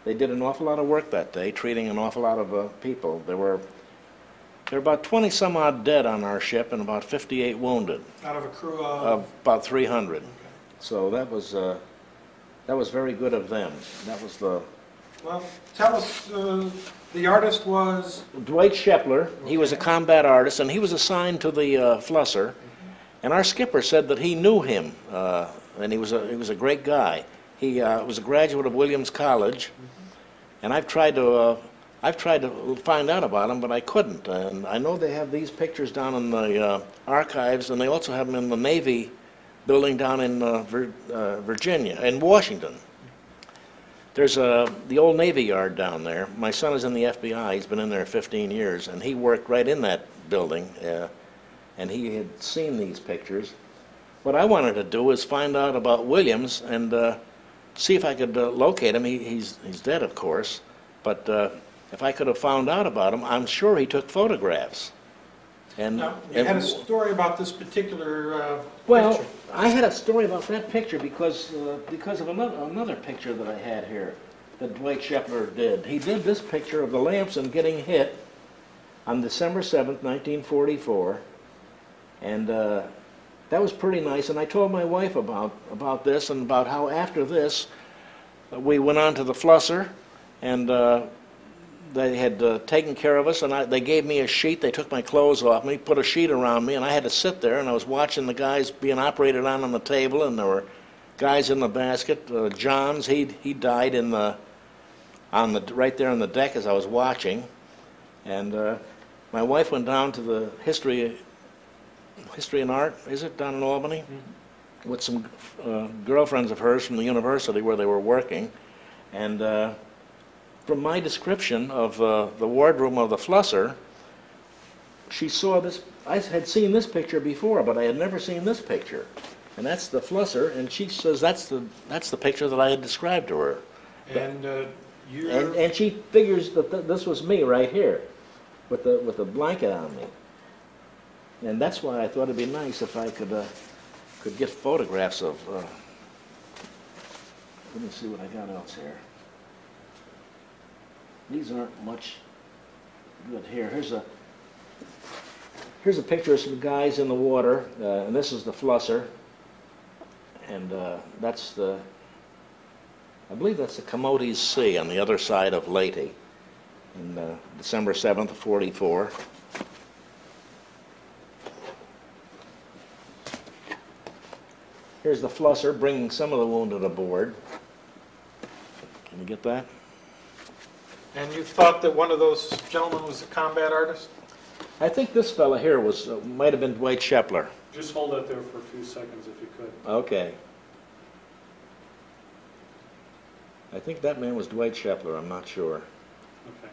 They did an awful lot of work that day, treating an awful lot of people. There were about 20 some odd dead on our ship and about 58 wounded. Out of a crew of about 300. Okay. So that was very good of them. That was the. Well, tell us. The artist was Dwight Shepler. Okay. He was a combat artist, and he was assigned to the Flusser. And our skipper said that he knew him, and he was a great guy. He was a graduate of Williams College, and I've tried to find out about him, but I couldn't. And I know they have these pictures down in the archives, and they also have them in the Navy building down in Virginia, in Washington. There's the old Navy Yard down there. My son is in the FBI. He's been in there 15 years, and he worked right in that building, and he had seen these pictures. What I wanted to do is find out about Williams and see if I could locate him. He's dead, of course, but if I could have found out about him, I'm sure he took photographs. And now, you had a story about this particular well, picture. I had a story about that picture because of another picture that I had here that Dwight Shepler did. He did this picture of the Lamson getting hit on December 7th, 1944, and that was pretty nice. And I told my wife about this and about how after this we went on to the Flusser, and they had taken care of us, and they gave me a sheet. They took my clothes off me, put a sheet around me, and I had to sit there, and I was watching the guys being operated on the table, and there were guys in the basket. Johns, he died right there on the deck as I was watching, and my wife went down to the history and art, is it, down in Albany, with some girlfriends of hers from the university where they were working, and from my description of the wardroom of the Flusser, she saw this. I had seen this picture before, but I had never seen this picture, and that's the Flusser. And she says that's the picture that I had described to her. And and she figures that this was me right here, with the blanket on me. And that's why I thought it'd be nice if I could get photographs of. Let me see what I got else here. These aren't much good here. Here's a picture of some guys in the water, and this is the Flusser, and that's I believe that's the Kamikaze Sea on the other side of Leyte, in December 7th of '44. Here's the Flusser bringing some of the wounded aboard. Can you get that? And you thought that one of those gentlemen was a combat artist? I think this fella here might have been Dwight Shepler. Just hold that there for a few. few seconds if you could. Okay. I think that man was Dwight Shepler, I'm not sure. Okay.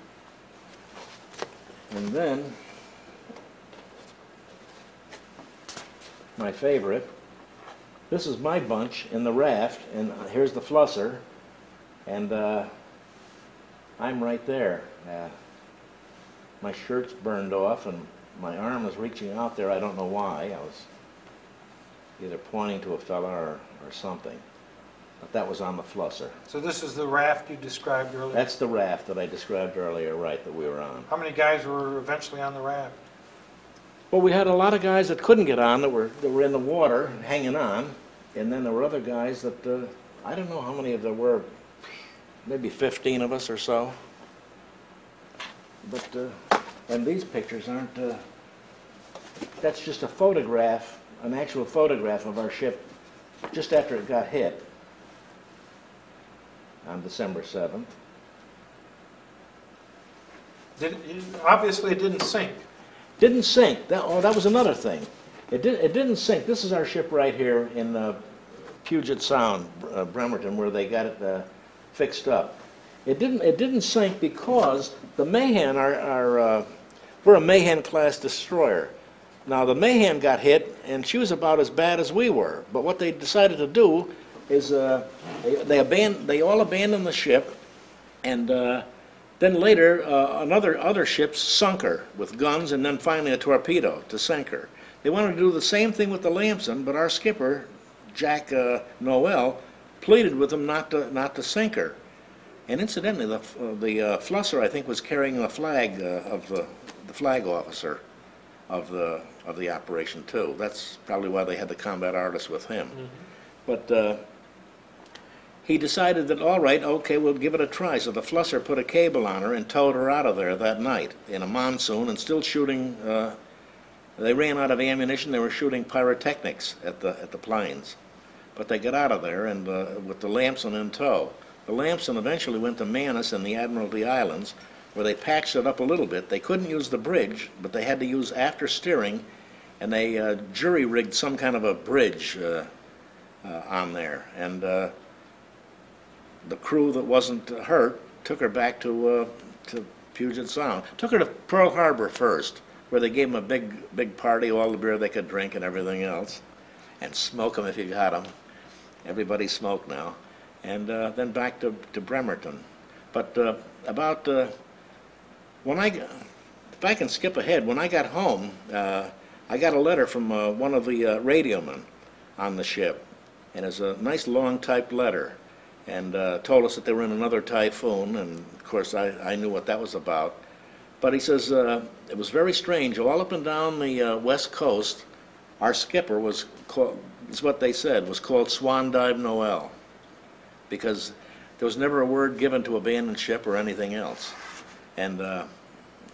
And then, my favorite, this is my bunch in the raft, and here's the flusser, and I'm right there. My shirt's burned off, and my arm was reaching out there. I don't know why. I was either pointing to a fella or something. But that was on the flusser. So this is the raft you described earlier? That's the raft that I described earlier, right, that we were on. How many guys were eventually on the raft? Well, we had a lot of guys that couldn't get on, that were in the water, hanging on. And then there were other guys that, I don't know how many of there were, maybe 15 of us or so. But, and these pictures aren't, that's just a photograph, an actual photograph of our ship just after it got hit on December 7th. Obviously it didn't sink. Didn't sink. That was another thing. It didn't sink. This is our ship right here in Puget Sound, Bremerton, where they got it fixed up. It didn't sink because the Mahan we're a Mahan class destroyer. Now the Mahan got hit, and she was about as bad as we were. But what they decided to do is they all abandoned the ship, and then later other ships sunk her with guns, and then finally a torpedo to sink her. They wanted to do the same thing with the Lamson, but our skipper, Jack Noel, pleaded with them not to sink her. And incidentally, the flusser, I think, was carrying the flag of the flag officer of the operation too. That's probably why they had the combat artist with him. Mm-hmm. But he decided that, all right, okay, we'll give it a try. So the flusser put a cable on her and towed her out of there that night in a monsoon, and still shooting. They ran out of ammunition. They were shooting pyrotechnics at the planes, but they got out of there, and with the Lamson in tow. The Lamson eventually went to Manus and the Admiralty Islands, where they patched it up a little bit. They couldn't use the bridge, but they had to use after steering, and they jury-rigged some kind of a bridge on there. And the crew that wasn't hurt took her back to Puget Sound. Took her to Pearl Harbor first, where they gave them a big party, all the beer they could drink and everything else, and smoke them if you got them. Everybody smoked now. And then back to Bremerton. But if I can skip ahead, when I got home, I got a letter from one of the radiomen on the ship, and it was a nice long typed letter, and told us that they were in another typhoon, and of course I knew what that was about. But he says it was very strange. All up and down the west coast, our skipper was called, is what they said, was called Swan Dive Noel, because there was never a word given to abandon ship or anything else. And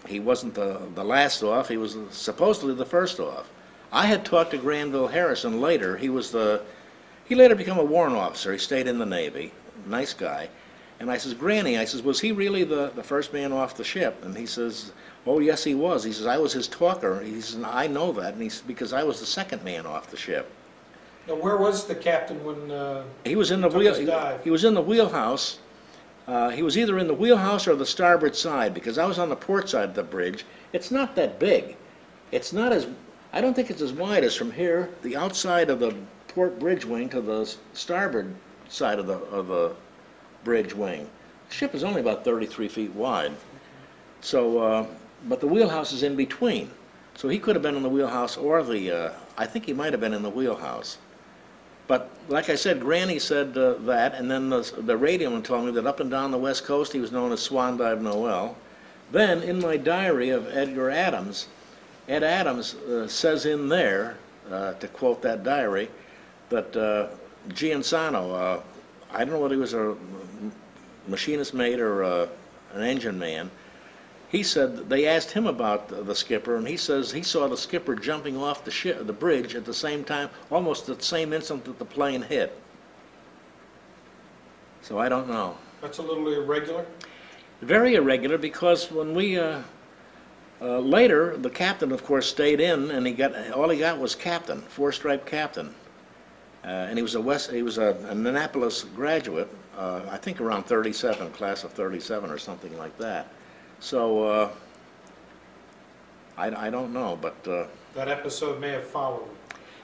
he wasn't the last off, he was supposedly the first off. I had talked to Granville Harrison later. He later became a warrant officer. He stayed in the Navy, nice guy. And I says, Granny, I says, was he really the first man off the ship? And he says, oh yes he was. He says, I was his talker. He says, I know that, and he says, because I was the second man off the ship. Now, where was the captain when he was in the he was in the wheelhouse. He was either in the wheelhouse or the starboard side, because I was on the port side of the bridge. It's not that big. It's not as, I don't think it's as wide as from here, the outside of the port bridge wing, to the starboard side of the bridge wing. The ship is only about 33 feet wide. So, but the wheelhouse is in between. So he could have been in the wheelhouse or I think he might have been in the wheelhouse. But like I said, Granny said that, and then the radioman told me that up and down the west coast he was known as Swan Dive Noel. Then in my diary of Edgar Adams, Ed Adams says in there, to quote that diary, that Giansano, I don't know whether he was a machinist mate or an engine man, he said that they asked him about the skipper, and he says he saw the skipper jumping off the bridge at the same time, almost at the same instant that the plane hit. So I don't know. That's a little irregular? Very irregular, because when we later, the captain of course stayed in, and all he got was captain, 4-stripe captain. And he was an Annapolis graduate, I think around 37, class of 37 or something like that. So I don't know, but That episode may have followed.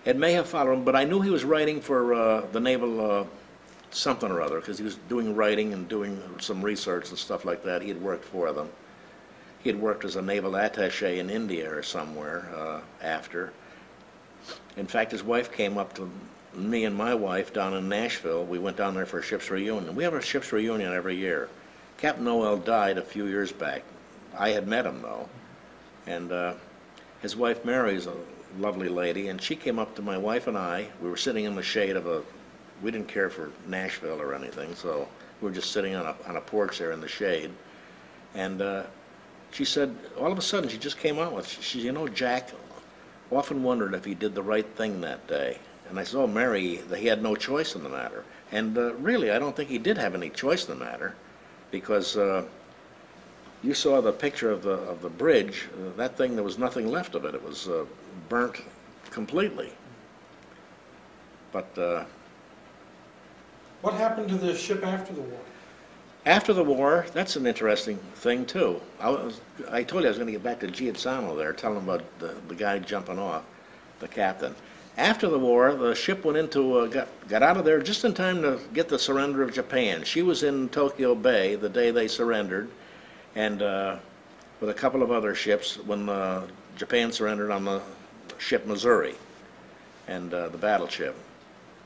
it may have followed him, but I knew he was writing for the Naval something or other, because he was doing writing and doing some research and stuff like that. He had worked for them. He had worked as a naval attaché in India or somewhere after. In fact, his wife came up to me and my wife down in Nashville. We went down there for a ship's reunion. We have a ship's reunion every year. Captain Noel died a few years back. I had met him, though. And his wife Mary is a lovely lady, and she came up to my wife and I. We were sitting in the shade of a, we didn't care for Nashville or anything, so we were just sitting on a porch there in the shade. And she said, all of a sudden, she just came out with, she said, you know, Jack often wondered if he did the right thing that day. And I said, oh, Mary, he had no choice in the matter. And really, I don't think he did have any choice in the matter, because you saw the picture of the bridge. That thing, there was nothing left of it. It was burnt completely. But What happened to the ship after the war? after the war, that's an interesting thing too. I told you I was going to get back to Giussano there, telling him about the guy jumping off, the captain. After the war, the ship went into got out of there just in time to get the surrender of Japan. She was in Tokyo Bay the day they surrendered, and with a couple of other ships when Japan surrendered on the ship Missouri, and the battleship.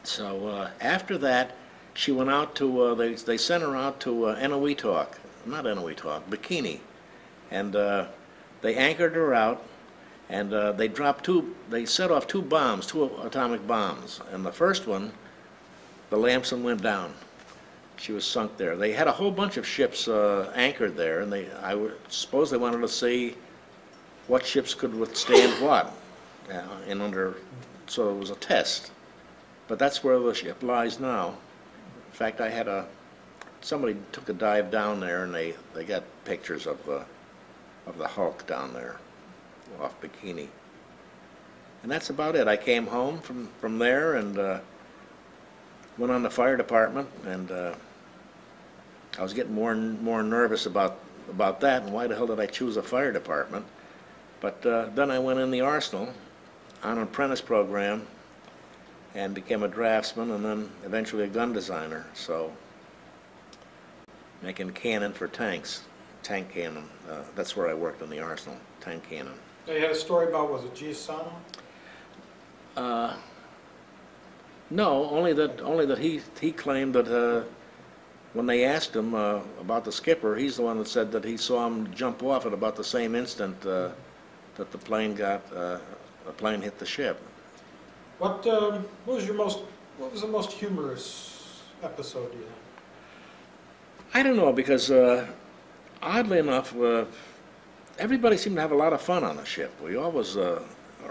So after that, she went out to, they sent her out to Bikini, and they anchored her out, and they set off two bombs, two atomic bombs, and the first one, the Lamson went down. She was sunk there. They had a whole bunch of ships anchored there, and I would suppose they wanted to see what ships could withstand what, so it was a test. But that's where the ship lies now. In fact, somebody took a dive down there, and they got pictures of the hulk down there off Bikini. And that's about it. I came home from there and went on the fire department, and I was getting more and more nervous about that, and why the hell did I choose a fire department? But then I went in the Arsenal on an apprentice program and became a draftsman, and then eventually a gun designer. So making cannon for tanks, tank cannon. That's where I worked in the Arsenal, tank cannon. They had a story about, was it Giussano? No, only that he claimed that when they asked him about the skipper, he's the one that said that he saw him jump off at about the same instant that the plane hit the ship. What was the most humorous episode you had? I don't know, because oddly enough, everybody seemed to have a lot of fun on the ship. We always,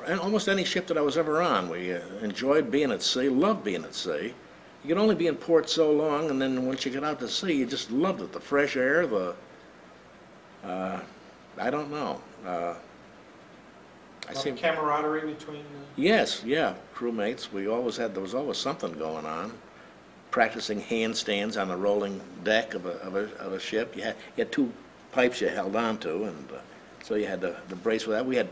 almost any ship that I was ever on, we enjoyed being at sea, loved being at sea. You could only be in port so long, and then once you get out to sea, you just loved it. The fresh air, I don't know. Camaraderie between... Yes, yeah, crewmates. There was always something going on. Practicing handstands on the rolling deck of a ship. You had two pipes you held on to, and so you had to brace with that. We had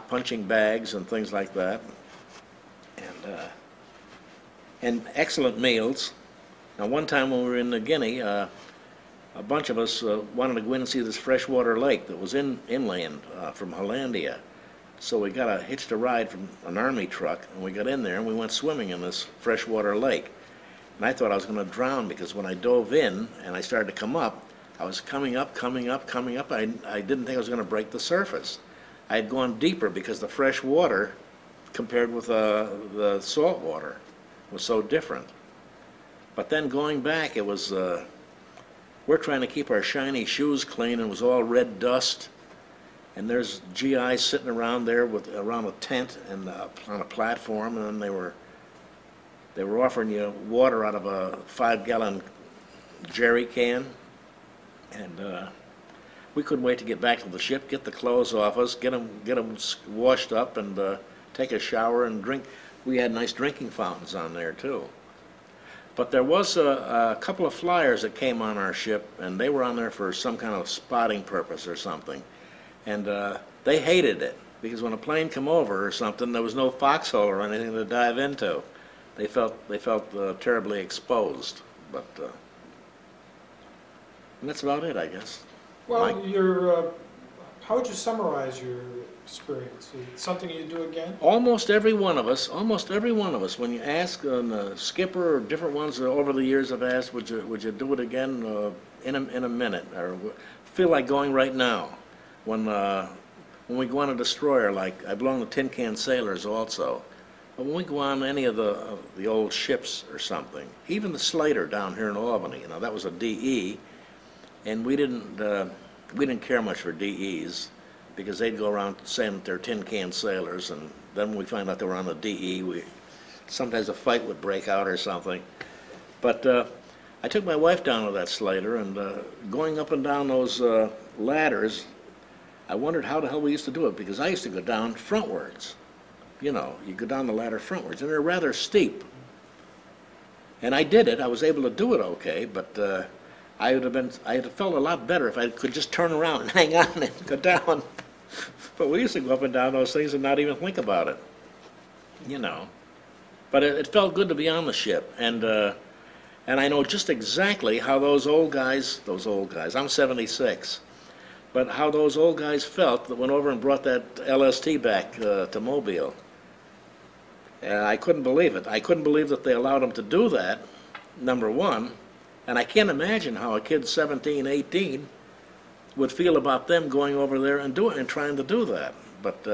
punching bags and things like that, and excellent meals. Now, one time when we were in New Guinea, a bunch of us wanted to go in and see this freshwater lake that was inland from Hollandia. So we hitched a ride from an army truck, and we got in there, and we went swimming in this freshwater lake. And I thought I was going to drown, because when I dove in and I started to come up, I was coming up. I didn't think I was going to break the surface. I had gone deeper because the fresh water, compared with the salt water, was so different. But then going back, it was, we're trying to keep our shiny shoes clean, and it was all red dust. And there's GIs sitting around there around a tent and on a platform, and then they were offering you water out of a 5-gallon jerry can, and we couldn't wait to get back to the ship, get the clothes off us, get them washed up, and take a shower and drink. We had nice drinking fountains on there too. But there was a couple of flyers that came on our ship, and they were on there for some kind of spotting purpose or something. And they hated it, because when a plane come over or something, there was no foxhole or anything to dive into. They felt terribly exposed. But and that's about it, I guess. Well, Mike? How would you summarize your experience? Is it something you do again? Almost every one of us, when you ask the skipper or different ones over the years have asked, would you do it again in a minute, or feel like going right now? When we go on a destroyer, like I belong to Tin Can Sailors also, but when we go on any of the old ships or something, even the Slater down here in Albany, that was a DE, and we didn't care much for DEs, because they'd go around saying that they're tin can sailors, and then when we find out they were on a DE, sometimes a fight would break out or something. But I took my wife down to that Slater, and going up and down those ladders, I wondered how the hell we used to do it, because I used to go down frontwards. You go down the ladder frontwards, and they're rather steep. And I did it. I was able to do it okay, but I'd have felt a lot better if I could just turn around and hang on and go down. But we used to go up and down those things and not even think about it, But it felt good to be on the ship, and I know just exactly how those old guys, I'm 76, but how those old guys felt that went over and brought that LST back to Mobile. I couldn't believe it. I couldn't believe that they allowed them to do that, number one. And I can't imagine how a kid 17, 18 would feel about them going over there and trying to do that. But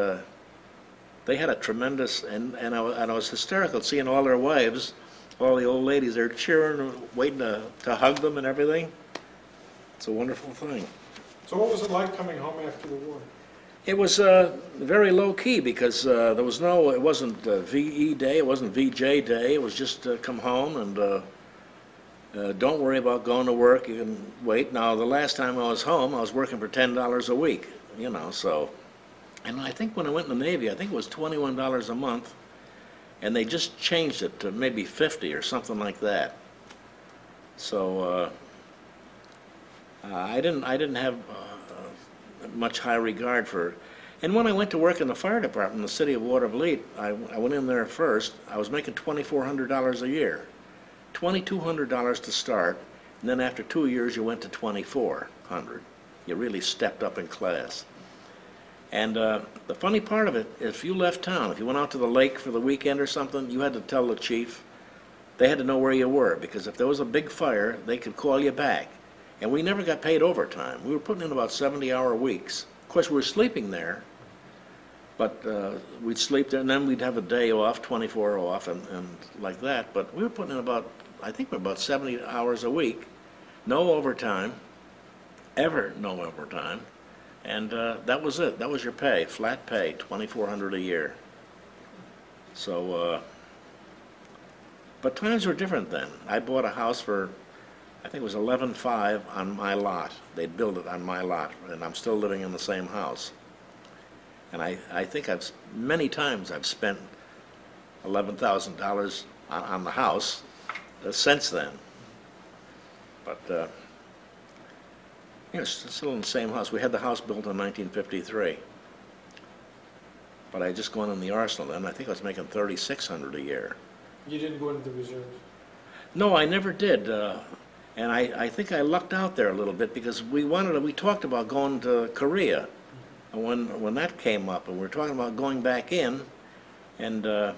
they had a tremendous, and I was hysterical seeing all their wives, all the old ladies there cheering and waiting to hug them and everything. It's a wonderful thing. So what was it like coming home after the war? It was very low key, because it wasn't VE day, it wasn't VJ day, it was just come home and don't worry about going to work, you can wait. Now, the last time I was home, I was working for $10 a week, so. And I think when I went in the Navy, I think it was $21 a month, and they just changed it to maybe 50 or something like that. So I didn't have much high regard for. And when I went to work in the fire department in the city of Watervliet, I went in there first. I was making $2,400 a year. $2,200 to start, and then after 2 years you went to $2,400. You really stepped up in class. And the funny part of it, if you left town, if you went out to the lake for the weekend or something, you had to tell the chief. They had to know where you were, because if there was a big fire, they could call you back. And we never got paid overtime. We were putting in about 70-hour weeks. Of course, we were sleeping there, but we'd sleep there, and then we'd have a day off, 24 off, and like that. But we were putting in about 70 hours a week, no overtime, ever no overtime, and that was it. That was your pay, flat pay, $2,400 a year. So, but times were different then. I bought a house for, I think it was $11,500 on my lot. They'd built it on my lot, and I'm still living in the same house. And I think many times I've spent $11,000 on the house since then. But it's still in the same house. We had the house built in 1953. But I had just gone in the arsenal then. I think I was making $3,600 a year. You didn't go into the reserves? No, I never did. And I think I lucked out there a little bit, because we talked about going to Korea. And when that came up, and we were talking about going back in, and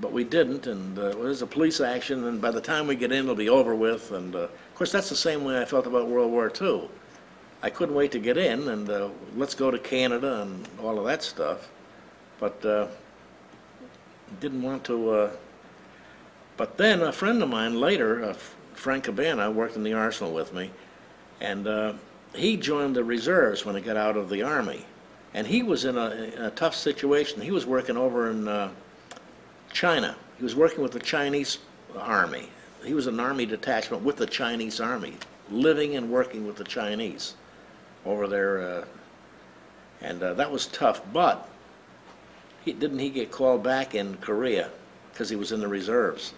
but we didn't, and it was a police action, and by the time we get in, it'll be over with. And of course, that's the same way I felt about World War II. I couldn't wait to get in, and let's go to Canada and all of that stuff. But didn't want to. But then a friend of mine later, Frank Cabana, worked in the arsenal with me, and he joined the reserves when he got out of the Army. And he was in a tough situation. He was working over in China. He was working with the Chinese Army. He was an Army detachment with the Chinese Army, living and working with the Chinese over there. And that was tough. But didn't he get called back in Korea because he was in the reserves,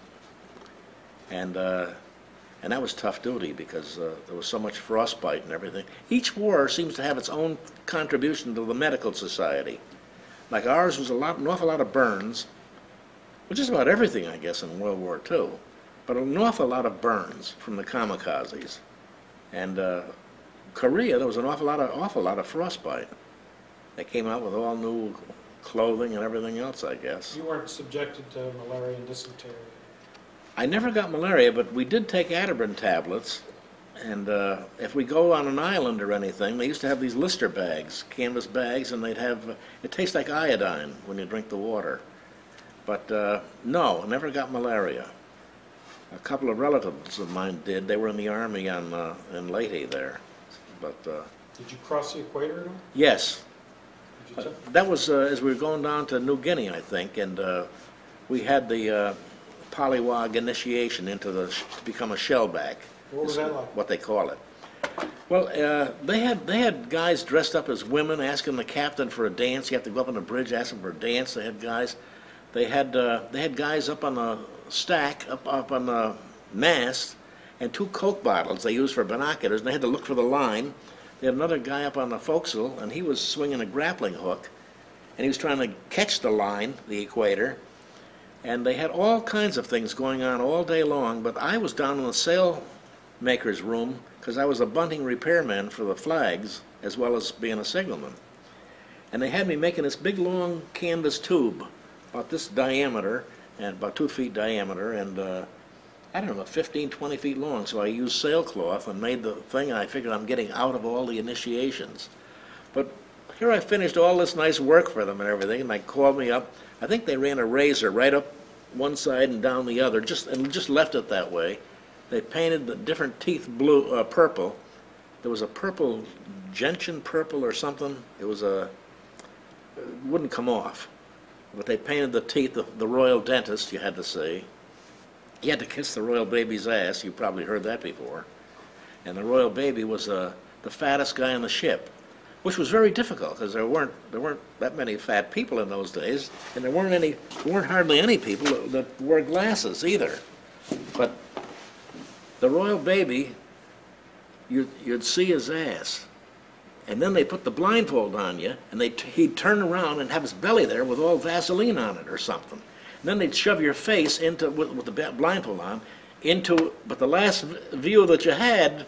and that was tough duty because there was so much frostbite and everything. Each war seems to have its own contribution to the medical society. Like ours was an awful lot of burns, well, just about everything, I guess, in World War II, but an awful lot of burns from the kamikazes. And Korea, there was an awful lot of frostbite. They came out with all new clothing and everything else, I guess. You weren't subjected to malaria and dysentery? I never got malaria, but we did take Atabrin tablets. And if we go on an island or anything, they used to have these Lister bags, canvas bags, and they'd have, it tastes like iodine when you drink the water. But no, never got malaria. A couple of relatives of mine did. They were in the Army in Leyte there. But did you cross the equator at all? yes. Did you That was as we were going down to New Guinea, I think, and we had the polywog initiation into to become a shellback. What was that like? What they call it. Well, they had guys dressed up as women asking the captain for a dance. You have to go up on the bridge asking for a dance. They had guys. They had guys up on the stack, up on the mast, and 2 Coke bottles they used for binoculars. And they had to look for the line. They had another guy up on the forecastle, and he was swinging a grappling hook, and he was trying to catch the line, the equator. And they had all kinds of things going on all day long. But I was down in the sailmaker's room because I was a bunting repairman for the flags as well as being a signalman. And they had me making this big long canvas tube about this diameter and about 2 feet diameter and I don't know, 15, 20 feet long. So I used sailcloth and made the thing, and I figured I'm getting out of all the initiations. But here I finished all this nice work for them and everything, and they called me up. I think they ran a razor right up one side and down the other, just left it that way. They painted the different teeth blue, purple. There was a purple, gentian purple or something. It wouldn't come off. But they painted the teeth, the royal dentist, you had to see. You had to kiss the royal baby's ass. You probably heard that before. And the royal baby was the fattest guy on the ship, which was very difficult because there weren't that many fat people in those days, and there weren't hardly any people that wore glasses either. But the royal baby, you'd see his ass, and then they put the blindfold on you, and he'd turn around and have his belly there with all Vaseline on it or something. And then they'd shove your face into with the blindfold on but the last view that you had,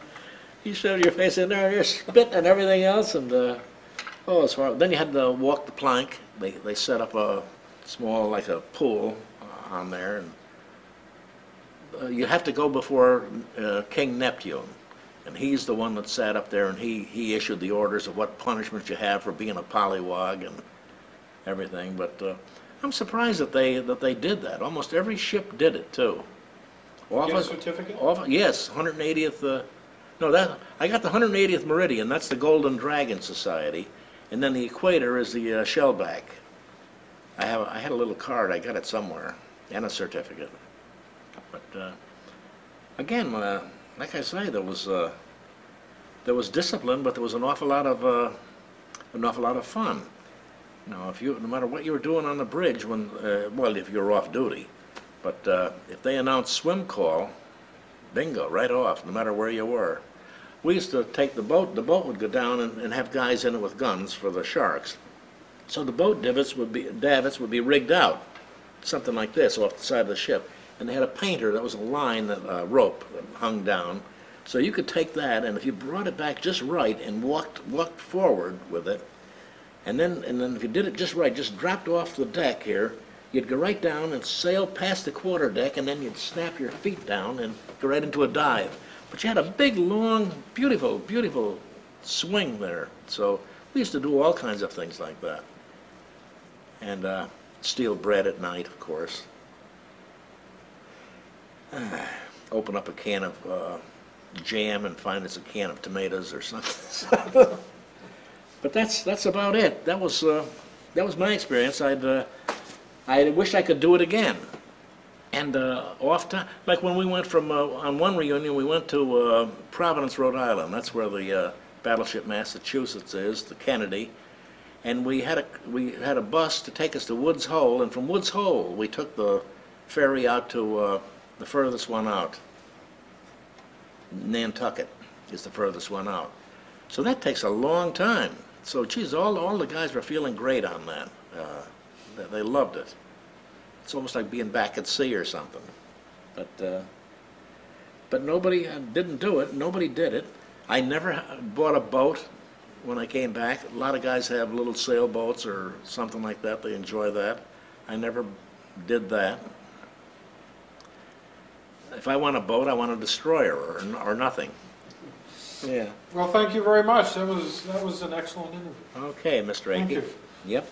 you shoved your face in there and you're spitting and everything else, and it's horrible. Then you had to walk the plank. They set up a small, like a pool on there, and you have to go before King Neptune, and he's the one that sat up there, and he issued the orders of what punishments you have for being a polywog and everything. But I'm surprised that they did that. Almost every ship did it too. you get a certificate? Yes, 180th. No, I got the 180th Meridian. That's the Golden Dragon Society, and then the equator is the shellback. I had a little card. I got it somewhere, and a certificate. But again, like I say, there was discipline, but there was an awful lot of fun. No matter what you were doing on the bridge if you were off duty, but if they announced swim call, bingo, right off, no matter where you were. We used to take the boat would go down and have guys in it with guns for the sharks. So the boat davits would be rigged out, something like this off the side of the ship. And they had a painter that was a line, rope that hung down. So you could take that, and if you brought it back just right and walked forward with it, and then if you did it just right, just dropped off the deck here, you'd go right down and sail past the quarterdeck, and then you'd snap your feet down and go right into a dive. But you had a big, long, beautiful, beautiful swing there. So we used to do all kinds of things like that. And steal bread at night, of course. Open up a can of jam and find it's a can of tomatoes or something. But that's about it. That was my experience. I wish I could do it again. And off time, like when we went from on one reunion, we went to Providence, Rhode Island. That's where the battleship Massachusetts is, the Kennedy. and we had a bus to take us to Woods Hole, and from Woods Hole we took the ferry out to the furthest one out. Nantucket is the furthest one out. So that takes a long time. So, geez, all the guys were feeling great on that. They loved it. It's almost like being back at sea or something. But nobody didn't do it. Nobody did it. I never bought a boat when I came back. A lot of guys have little sailboats or something like that. They enjoy that. I never did that. If I want a boat, I want a destroyer or nothing. Yeah. Well, thank you very much. That was an excellent interview. Okay, Mr. Akey. Thank you. Yep.